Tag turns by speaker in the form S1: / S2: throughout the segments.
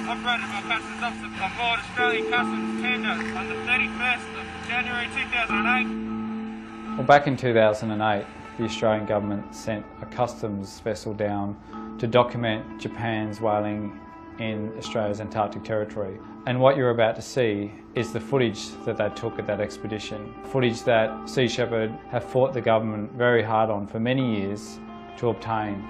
S1: operated by Customs Officer on board Australian Customs tender on the 31st of January 2008.
S2: Well, back in 2008, the Australian government sent a customs vessel down to document Japan's whaling in Australia's Antarctic territory. And what you're about to see is the footage that they took at that expedition. Footage that Sea Shepherd have fought the government very hard on for many years to obtain.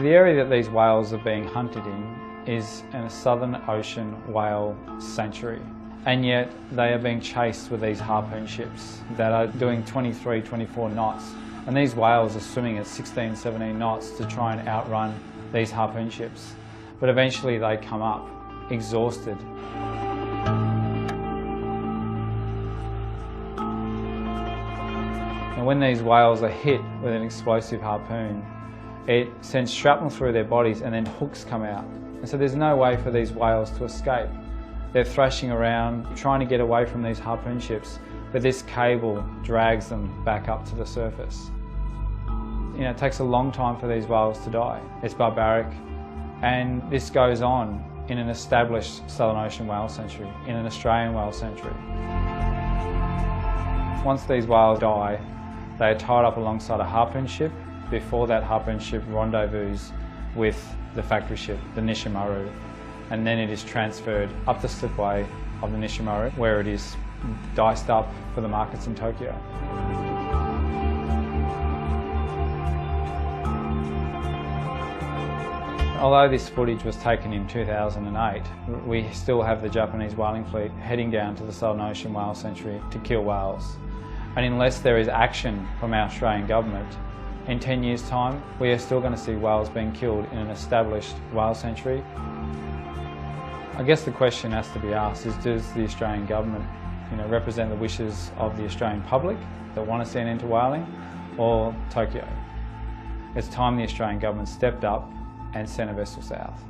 S2: So the area that these whales are being hunted in is in a Southern Ocean whale sanctuary, and yet they are being chased with these harpoon ships that are doing 23, 24 knots, and these whales are swimming at 16, 17 knots to try and outrun these harpoon ships. But eventually they come up exhausted. And when these whales are hit with an explosive harpoon, it sends shrapnel through their bodies and then hooks come out. And so there's no way for these whales to escape. They're thrashing around, trying to get away from these harpoon ships, but this cable drags them back up to the surface. You know, it takes a long time for these whales to die. It's barbaric, and this goes on in an established Southern Ocean whale sanctuary, in an Australian whale sanctuary. Once these whales die, they are tied up alongside a harpoon ship before that harpoon ship rendezvous with the factory ship, the Nishimaru, and then it is transferred up the slipway of the Nishimaru, where it is diced up for the markets in Tokyo. Although this footage was taken in 2008, we still have the Japanese whaling fleet heading down to the Southern Ocean whale sanctuary to kill whales. And unless there is action from our Australian government, in 10 years' time, we are still going to see whales being killed in an established whale sanctuary. I guess the question has to be asked is, does the Australian government, represent the wishes of the Australian public that want to see an end to whaling, or Tokyo? It's time the Australian government stepped up and sent a vessel south.